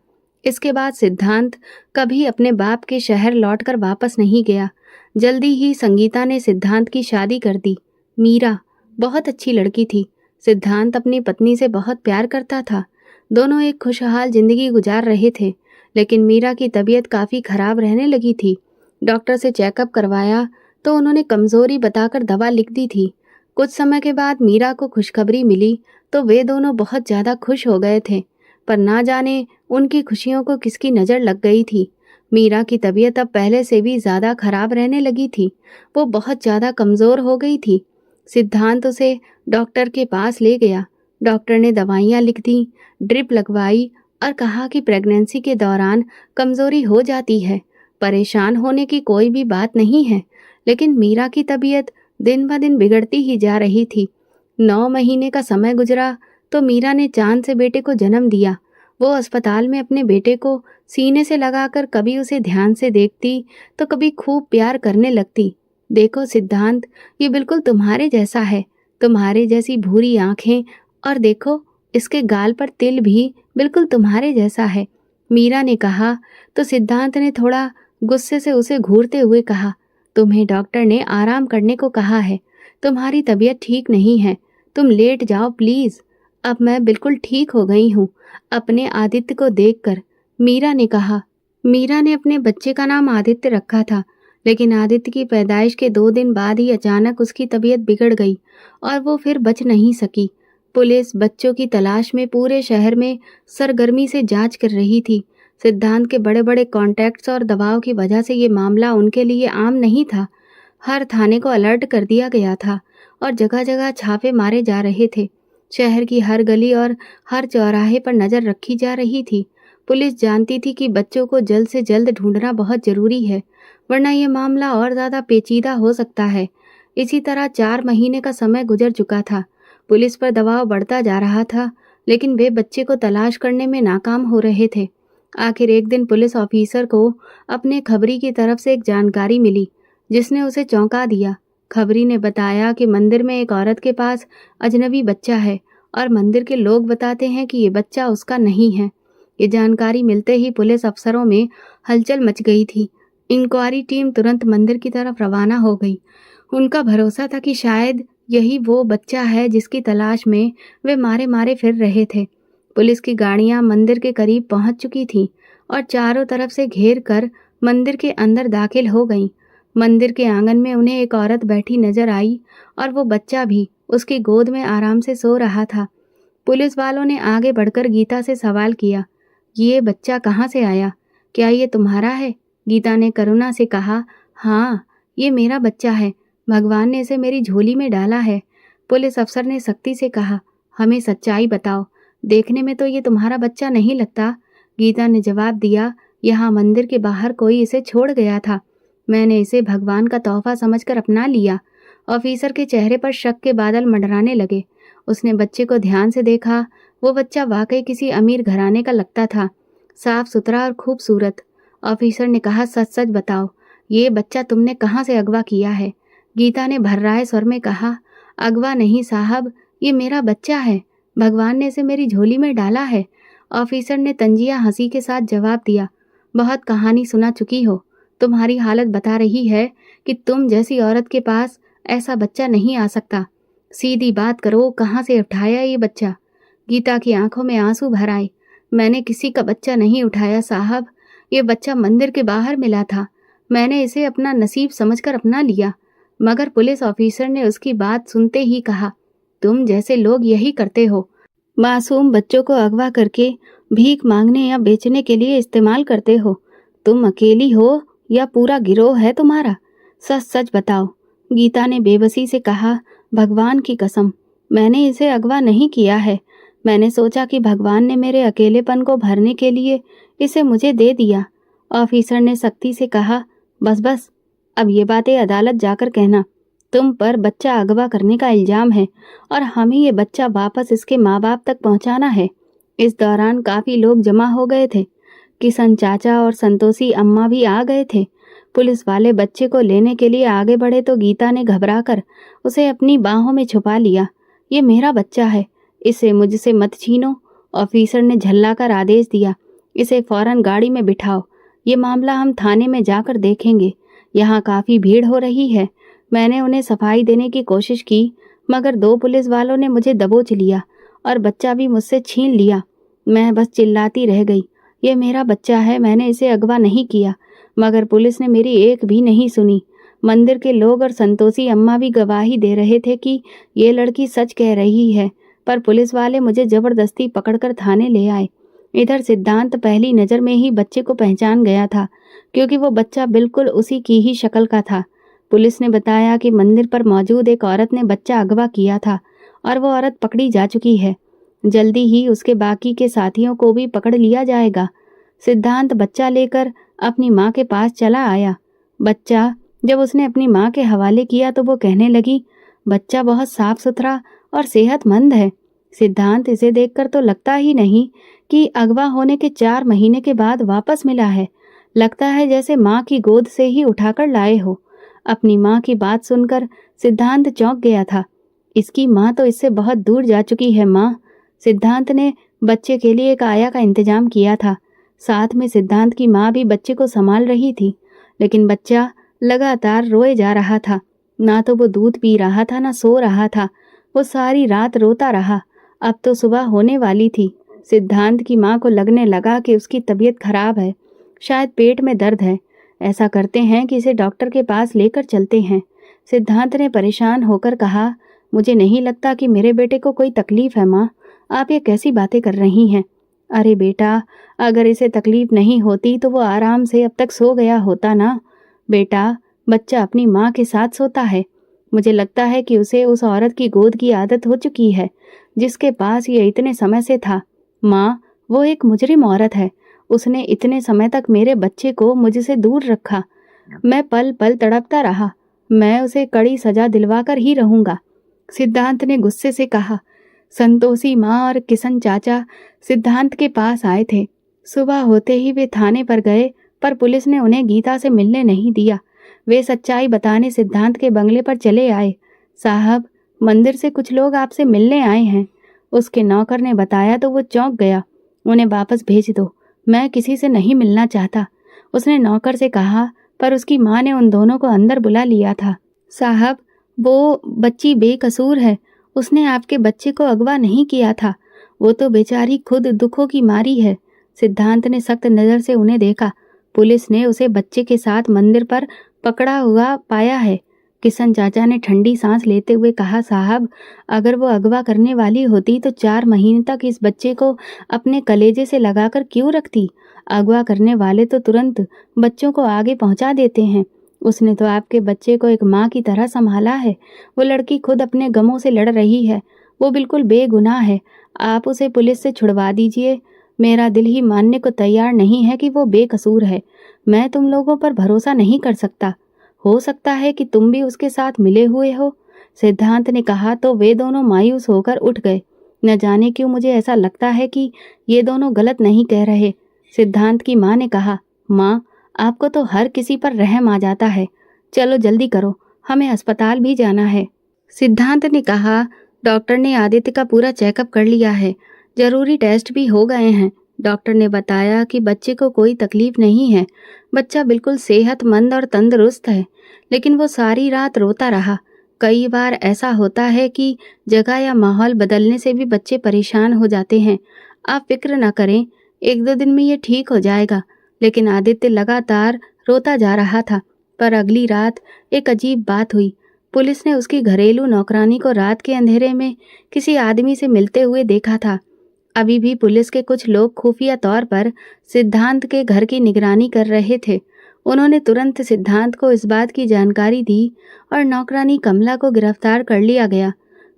इसके बाद सिद्धांत कभी अपने बाप के शहर लौटकर वापस नहीं गया। जल्दी ही संगीता ने सिद्धांत की शादी कर दी। मीरा बहुत अच्छी लड़की थी। सिद्धांत अपनी पत्नी से बहुत प्यार करता था। दोनों एक खुशहाल जिंदगी गुजार रहे थे, लेकिन मीरा की तबीयत काफी खराब रहने लगी थी। डॉक्टर से चेकअप करवाया तो उन्होंने कमजोरी बताकर दवा लिख दी थी। कुछ समय के बाद मीरा को खुशखबरी मिली तो वे दोनों बहुत ज्यादा खुश हो गए थे, पर ना जाने उनकी खुशियों को किसकी नजर लग गई थी। मीरा की तबीयत अब पहले से भी ज्यादा खराब रहने लगी थी। वो बहुत ज्यादा कमजोर हो गई थी। सिद्धांत उसे डॉक्टर के पास ले गया। डॉक्टर ने दवाइयाँ लिख दी, ड्रिप लगवाई और कहा कि प्रेगनेंसी के दौरान कमजोरी हो जाती है। परेशान होने की कोई भी बात नहीं है, लेकिन मीरा की तबीयत दिन ब दिन बिगड़ती ही जा रही थी। 9 महीने का समय गुजरा तो मीरा ने चांद से बेटे को जन्म दिया। वो अस्पताल में अपने बेटे को सीने से लगाकर कभी उसे ध्यान से देखती तो कभी खूब प्यार करने लगती। देखो सिद्धांत, ये बिल्कुल तुम्हारे जैसा है। तुम्हारे जैसी भूरी आंखें, और देखो इसके गाल पर तिल भी बिल्कुल तुम्हारे जैसा है। मीरा ने कहा तो सिद्धांत ने थोड़ा गुस्से से उसे घूरते हुए कहा, तुम्हें डॉक्टर ने आराम करने को कहा है। तुम्हारी तबीयत ठीक नहीं है, तुम लेट जाओ प्लीज। अब मैं बिल्कुल ठीक हो गई हूँ अपने आदित्य को देखकर, मीरा ने कहा। मीरा ने अपने बच्चे का नाम आदित्य रखा था, लेकिन आदित्य की पैदाइश के 2 दिन बाद ही अचानक उसकी तबीयत बिगड़ गई और वो फिर बच नहीं सकी। पुलिस बच्चों की तलाश में पूरे शहर में सरगर्मी से जांच कर रही थी। सिद्धांत के बड़े बड़े कॉन्टैक्ट्स और दबाव की वजह से ये मामला उनके लिए आम नहीं था। हर थाने को अलर्ट कर दिया गया था और जगह जगह छापे मारे जा रहे थे। शहर की हर गली और हर चौराहे पर नजर रखी जा रही थी। पुलिस जानती थी कि बच्चों को जल्द से जल्द ढूंढना बहुत जरूरी है, वरना यह मामला और ज्यादा पेचीदा हो सकता है। इसी तरह 4 महीने का समय गुजर चुका था। पुलिस पर दबाव बढ़ता जा रहा था, लेकिन वे बच्चे को तलाश करने में नाकाम हो रहे थे। आखिर एक दिन पुलिस ऑफिसर को अपने खबरी की तरफ से एक जानकारी मिली, जिसने उसे चौंका दिया। खबरी ने बताया कि मंदिर में एक औरत के पास अजनबी बच्चा है और मंदिर के लोग बताते हैं कि ये बच्चा उसका नहीं है। ये जानकारी मिलते ही पुलिस अफसरों में हलचल मच गई थी। इंक्वायरी टीम तुरंत मंदिर की तरफ रवाना हो गई। उनका भरोसा था कि शायद यही वो बच्चा है जिसकी तलाश में वे मारे मारे फिर रहे थे। पुलिस की गाड़ियां मंदिर के करीब पहुंच चुकी थीं और चारों तरफ से घेर कर मंदिर के अंदर दाखिल हो गईं। मंदिर के आंगन में उन्हें एक औरत बैठी नजर आई और वो बच्चा भी उसकी गोद में आराम से सो रहा था। पुलिस वालों ने आगे बढ़कर गीता से सवाल किया, ये बच्चा कहाँ से आया? क्या ये तुम्हारा है? गीता ने करुणा से कहा, हाँ, ये मेरा बच्चा है। भगवान ने इसे मेरी झोली में डाला है। पुलिस अफसर ने सख्ती से कहा, हमें सच्चाई बताओ, देखने में तो ये तुम्हारा बच्चा नहीं लगता। गीता ने जवाब दिया, यहाँ मंदिर के बाहर कोई इसे छोड़ गया था। मैंने इसे भगवान का तोहफा समझकर अपना लिया। ऑफिसर के चेहरे पर शक के बादल मंडराने लगे। उसने बच्चे को ध्यान से देखा। वो बच्चा वाकई किसी अमीर घराने का लगता था, साफ सुथरा और खूबसूरत। ऑफिसर ने कहा, सच सच बताओ, ये बच्चा तुमने कहाँ से अगवा किया है? गीता ने भर्राए स्वर में कहा, अगवा नहीं साहब, ये मेरा बच्चा है। भगवान ने इसे मेरी झोली में डाला है। ऑफिसर ने तंजिया हंसी के साथ जवाब दिया, बहुत कहानी सुना चुकी हो। तुम्हारी हालत बता रही है कि तुम जैसी औरत के पास ऐसा बच्चा नहीं आ सकता। सीधी बात करो, कहाँ से उठाया ये बच्चा? गीता की आंखों में आंसू भर आए। मैंने किसी का बच्चा नहीं उठाया साहब, ये बच्चा मंदिर के बाहर मिला था। मैंने इसे अपना नसीब समझकर अपना लिया। मगर पुलिस ऑफिसर ने उसकी बात सुनते ही कहा, तुम जैसे लोग यही करते हो, मासूम बच्चों को अगवा करके भीख मांगने या बेचने के लिए इस्तेमाल करते हो। तुम अकेली हो या पूरा गिरोह है तुम्हारा? सच सच बताओ। गीता ने बेबसी से कहा, भगवान की कसम, मैंने इसे अगवा नहीं किया है। मैंने सोचा कि भगवान ने मेरे अकेलेपन को भरने के लिए इसे मुझे दे दिया। ऑफिसर ने सख्ती से कहा, बस बस, अब ये बातें अदालत जाकर कहना। तुम पर बच्चा अगवा करने का इल्जाम है और हमें ये बच्चा वापस इसके माँ बाप तक पहुंचाना है। इस दौरान काफी लोग जमा हो गए थे। किशन चाचा और संतोषी अम्मा भी आ गए थे। पुलिस वाले बच्चे को लेने के लिए आगे बढ़े तो गीता ने घबराकर उसे अपनी बाहों में छुपा लिया। ये मेरा बच्चा है, इसे मुझसे मत छीनो। ऑफिसर ने झल्लाकर आदेश दिया, इसे फौरन गाड़ी में बिठाओ। ये मामला हम थाने में जाकर देखेंगे। यहाँ काफी भीड़ हो रही है। मैंने उन्हें सफाई देने की कोशिश की, मगर 2 पुलिस वालों ने मुझे दबोच लिया और बच्चा भी मुझसे छीन लिया। मैं बस चिल्लाती रह गई, ये मेरा बच्चा है, मैंने इसे अगवा नहीं किया। मगर पुलिस ने मेरी एक भी नहीं सुनी। मंदिर के लोग और संतोषी अम्मा भी गवाही दे रहे थे कि ये लड़की सच कह रही है, पर पुलिस वाले मुझे जबरदस्ती पकड़कर थाने ले आए। इधर सिद्धांत पहली नज़र में ही बच्चे को पहचान गया था, क्योंकि वो बच्चा बिल्कुल उसी की ही शक्ल का था। पुलिस ने बताया कि मंदिर पर मौजूद एक औरत ने बच्चा अगवा किया था और वो औरत पकड़ी जा चुकी है। जल्दी ही उसके बाकी के साथियों को भी पकड़ लिया जाएगा। सिद्धांत बच्चा लेकर अपनी माँ के पास चला आया। बच्चा जब उसने अपनी माँ के हवाले किया तो वो कहने लगी, बच्चा बहुत साफ सुथरा और सेहतमंद है। सिद्धांत, इसे देखकर तो लगता ही नहीं कि अगवा होने के 4 महीने के बाद वापस मिला है। लगता है जैसे माँ की गोद से ही उठाकर लाए हो। अपनी माँ की बात सुनकर सिद्धांत चौंक गया था। इसकी माँ तो इससे बहुत दूर जा चुकी है। माँ, सिद्धांत ने बच्चे के लिए एक आया का इंतजाम किया था। साथ में सिद्धांत की माँ भी बच्चे को संभाल रही थी, लेकिन बच्चा लगातार रोए जा रहा था। ना तो वो दूध पी रहा था, ना सो रहा था। वो सारी रात रोता रहा। अब तो सुबह होने वाली थी। सिद्धांत की माँ को लगने लगा कि उसकी तबीयत खराब है, शायद पेट में दर्द है। ऐसा करते हैं कि इसे डॉक्टर के पास लेकर चलते हैं। सिद्धांत ने परेशान होकर कहा, मुझे नहीं लगता कि मेरे बेटे को कोई तकलीफ है माँ, आप ये कैसी बातें कर रही हैं। अरे बेटा, अगर इसे तकलीफ नहीं होती तो वो आराम से अब तक सो गया होता ना। बेटा, बच्चा अपनी माँ के साथ सोता है। मुझे लगता है कि उसे उस औरत की गोद की आदत हो चुकी है जिसके पास ये इतने समय से था। माँ, वो एक मुजरिम औरत है। उसने इतने समय तक मेरे बच्चे को मुझसे दूर रखा। मैं पल पल तड़पता रहा। मैं उसे कड़ी सजा दिलवाकर ही रहूंगा। सिद्धांत ने गुस्से से कहा। संतोषी माँ और किशन चाचा सिद्धांत के पास आए थे। सुबह होते ही वे थाने पर गए, पर पुलिस ने उन्हें गीता से मिलने नहीं दिया। वे सच्चाई बताने सिद्धांत के बंगले पर चले आए। साहब, मंदिर से कुछ लोग आपसे मिलने आए हैं, उसके नौकर ने बताया तो वो चौंक गया। उन्हें वापस भेज दो, मैं किसी से नहीं मिलना चाहता, उसने नौकर से कहा। पर उसकी माँ ने उन दोनों को अंदर बुला लिया था। साहब, वो बच्ची बेकसूर है, उसने आपके बच्चे को अगवा नहीं किया था। वो तो बेचारी खुद दुखों की मारी है। सिद्धांत ने सख्त नज़र से उन्हें देखा। पुलिस ने उसे बच्चे के साथ मंदिर पर पकड़ा हुआ पाया है। किशन चाचा ने ठंडी सांस लेते हुए कहा, साहब, अगर वो अगवा करने वाली होती तो 4 महीने तक इस बच्चे को अपने कलेजे से लगाकर क्यों रखती। अगवा करने वाले तो तुरंत बच्चों को आगे पहुंचा देते हैं। उसने तो आपके बच्चे को एक माँ की तरह संभाला है। वो लड़की खुद अपने गमों से लड़ रही है। वो बिल्कुल बेगुनाह है। आप उसे पुलिस से छुड़वा दीजिए। मेरा दिल ही मानने को तैयार नहीं है कि वो बेकसूर है। मैं तुम लोगों पर भरोसा नहीं कर सकता। हो सकता है कि तुम भी उसके साथ मिले हुए हो। सिद्धांत ने कहा तो वे दोनों मायूस होकर उठ गए। न जाने क्यों मुझे ऐसा लगता है कि ये दोनों गलत नहीं कह रहे। सिद्धांत की माँ ने कहा, माँ, आपको तो हर किसी पर रहम आ जाता है। चलो जल्दी करो, हमें अस्पताल भी जाना है। सिद्धांत ने कहा, डॉक्टर ने आदित्य का पूरा चेकअप कर लिया है, जरूरी टेस्ट भी हो गए हैं। डॉक्टर ने बताया कि बच्चे को कोई तकलीफ नहीं है। बच्चा बिल्कुल सेहतमंद और तंदुरुस्त है, लेकिन वो सारी रात रोता रहा। कई बार ऐसा होता है कि जगह या माहौल बदलने से भी बच्चे परेशान हो जाते हैं। आप फिक्र न करें, 1-2 दिन में ये ठीक हो जाएगा। लेकिन आदित्य लगातार रोता जा रहा था। पर अगली रात एक अजीब बात हुई। पुलिस ने उसकी घरेलू नौकरानी को रात के अंधेरे में किसी आदमी से मिलते हुए देखा था। अभी भी पुलिस के कुछ लोग खुफिया तौर पर सिद्धांत के घर की निगरानी कर रहे थे। उन्होंने तुरंत सिद्धांत को इस बात की जानकारी दी और नौकरानी कमला को गिरफ्तार कर लिया गया।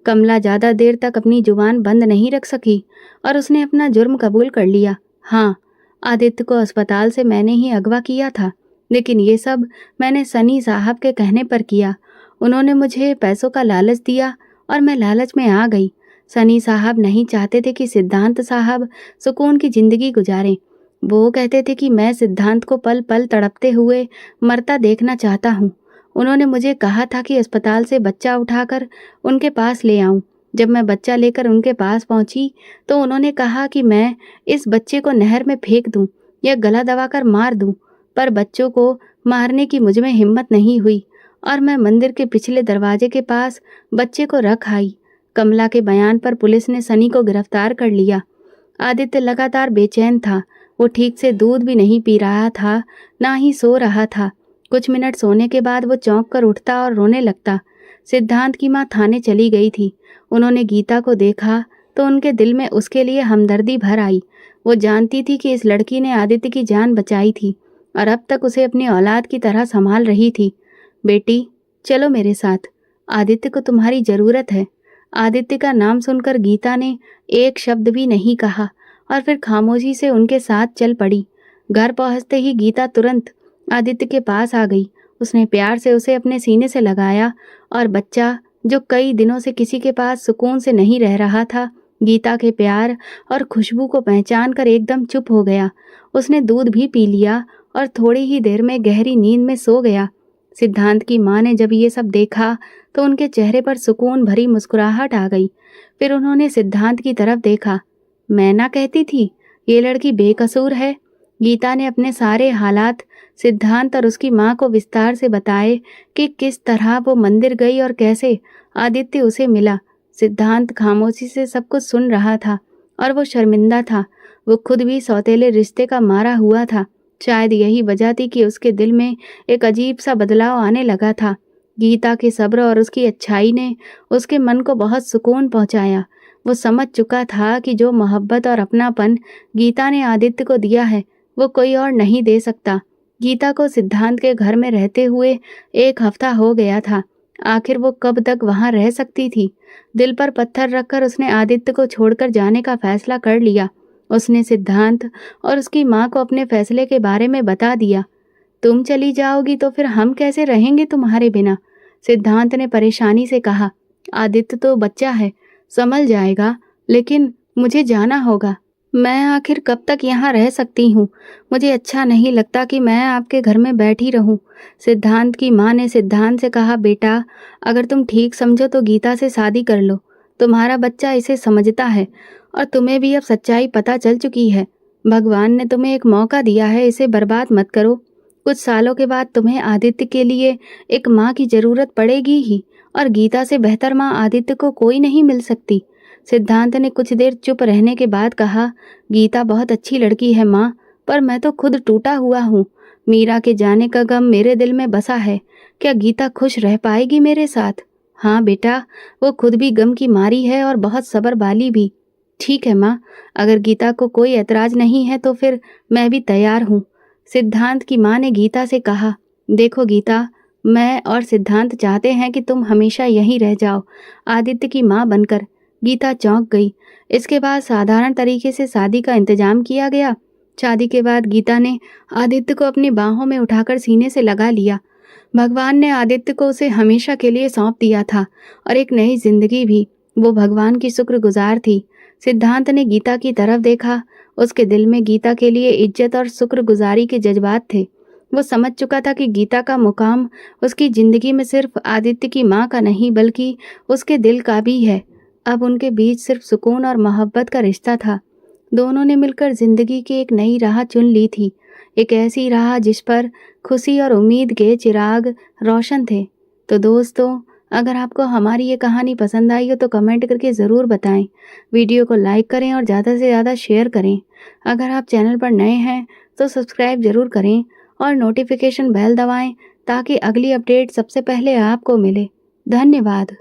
कमला ज़्यादा देर तक अपनी जुबान बंद नहीं रख सकी और उसने अपना जुर्म कबूल कर लिया। हाँ, आदित्य को अस्पताल से मैंने ही अगवा किया था, लेकिन ये सब मैंने सनी साहब के कहने पर किया। उन्होंने मुझे पैसों का लालच दिया और मैं लालच में आ गई। सनी साहब नहीं चाहते थे कि सिद्धांत साहब सुकून की जिंदगी गुजारें। वो कहते थे कि मैं सिद्धांत को पल पल तड़पते हुए मरता देखना चाहता हूँ। उन्होंने मुझे कहा था कि अस्पताल से बच्चा उठाकर उनके पास ले आऊं। जब मैं बच्चा लेकर उनके पास पहुंची तो उन्होंने कहा कि मैं इस बच्चे को नहर में फेंक दूं या गला दबाकर मार दूं, पर बच्चों को मारने की मुझ में हिम्मत नहीं हुई और मैं मंदिर के पिछले दरवाजे के पास बच्चे को रख आई। कमला के बयान पर पुलिस ने सनी को गिरफ्तार कर लिया। आदित्य लगातार बेचैन था। वो ठीक से दूध भी नहीं पी रहा था, ना ही सो रहा था। कुछ मिनट सोने के बाद वो चौंक कर उठता और रोने लगता। सिद्धांत की माँ थाने चली गई थी। उन्होंने गीता को देखा तो उनके दिल में उसके लिए हमदर्दी भर आई। वो जानती थी कि इस लड़की ने आदित्य की जान बचाई थी और अब तक उसे अपनी औलाद की तरह संभाल रही थी। बेटी, चलो मेरे साथ, आदित्य को तुम्हारी जरूरत है। आदित्य का नाम सुनकर गीता ने एक शब्द भी नहीं कहा और फिर खामोशी से उनके साथ चल पड़ी। घर पहुंचते ही गीता तुरंत आदित्य के पास आ गई। उसने प्यार से उसे अपने सीने से लगाया और बच्चा, जो कई दिनों से किसी के पास सुकून से नहीं रह रहा था, गीता के प्यार और खुशबू को पहचान कर एकदम चुप हो गया। उसने दूध भी पी लिया और थोड़ी ही देर में गहरी नींद में सो गया। सिद्धांत की माँ ने जब ये सब देखा तो उनके चेहरे पर सुकून भरी मुस्कुराहट आ गई। फिर उन्होंने सिद्धांत की तरफ देखा। मैं ना कहती थी ये लड़की बेकसूर है। गीता ने अपने सारे हालात सिद्धांत और उसकी माँ को विस्तार से बताए कि किस तरह वो मंदिर गई और कैसे आदित्य उसे मिला। सिद्धांत खामोशी से सब कुछ सुन रहा था और वो शर्मिंदा था। वो खुद भी सौतेले रिश्ते का मारा हुआ था। शायद यही वजह थी कि उसके दिल में एक अजीब सा बदलाव आने लगा था। गीता के सब्र और उसकी अच्छाई ने उसके मन को बहुत सुकून पहुंचाया। वो समझ चुका था कि जो मोहब्बत और अपनापन गीता ने आदित्य को दिया है वो कोई और नहीं दे सकता। गीता को सिद्धांत के घर में रहते हुए 1 हफ्ता हो गया था। आखिर वो कब तक वहां रह सकती थी। दिल पर पत्थर रखकर उसने आदित्य को छोड़कर जाने का फैसला कर लिया। उसने सिद्धांत और उसकी माँ को अपने फैसले के बारे में बता दिया। तुम चली जाओगी तो फिर हम कैसे रहेंगे तुम्हारे बिना? सिद्धांत ने परेशानी से कहा। आदित्य तो बच्चा है, संभल जाएगा, लेकिन मुझे जाना होगा। मैं आखिर कब तक यहाँ रह सकती हूँ? मुझे अच्छा नहीं लगता कि मैं आपके घर में बैठी रहूँ। सिद्धांत की माँ ने सिद्धांत से कहा, बेटा, अगर तुम ठीक समझो तो गीता से शादी कर लो। तुम्हारा बच्चा इसे समझता है और तुम्हें भी अब सच्चाई पता चल चुकी है। भगवान ने तुम्हें एक मौका दिया है, इसे बर्बाद मत करो। कुछ सालों के बाद तुम्हें आदित्य के लिए एक माँ की जरूरत पड़ेगी ही, और गीता से बेहतर माँ आदित्य को कोई नहीं मिल सकती। सिद्धांत ने कुछ देर चुप रहने के बाद कहा, गीता बहुत अच्छी लड़की है माँ, पर मैं तो खुद टूटा हुआ हूँ। मीरा के जाने का गम मेरे दिल में बसा है। क्या गीता खुश रह पाएगी मेरे साथ? हाँ बेटा, वो खुद भी गम की मारी है और बहुत सब्र वाली भी। ठीक है माँ, अगर गीता को कोई ऐतराज नहीं है तो फिर मैं भी तैयार हूँ। सिद्धांत की माँ ने गीता से कहा, देखो गीता, मैं और सिद्धांत चाहते हैं कि तुम हमेशा यहीं रह जाओ, आदित्य की माँ बनकर। गीता चौंक गई। इसके बाद साधारण तरीके से शादी का इंतजाम किया गया। शादी के बाद गीता ने आदित्य को अपनी बाहों में उठाकर सीने से लगा लिया। भगवान ने आदित्य को उसे हमेशा के लिए सौंप दिया था और एक नई जिंदगी भी। वो भगवान की शुक्रगुजार थी। सिद्धांत ने गीता की तरफ देखा। उसके दिल में गीता के लिए इज्जत और शुक्रगुजारी के जज्बात थे। वो समझ चुका था कि गीता का मुकाम उसकी जिंदगी में सिर्फ आदित्य की माँ का नहीं बल्कि उसके दिल का भी है। अब उनके बीच सिर्फ सुकून और मोहब्बत का रिश्ता था। दोनों ने मिलकर जिंदगी की एक नई राह चुन ली थी, एक ऐसी राह जिस पर खुशी और उम्मीद के चिराग रोशन थे। तो दोस्तों, अगर आपको हमारी ये कहानी पसंद आई हो तो कमेंट करके ज़रूर बताएं। वीडियो को लाइक करें और ज़्यादा से ज़्यादा शेयर करें। अगर आप चैनल पर नए हैं तो सब्सक्राइब ज़रूर करें और नोटिफिकेशन बेल दबाएं ताकि अगली अपडेट सबसे पहले आपको मिले। धन्यवाद।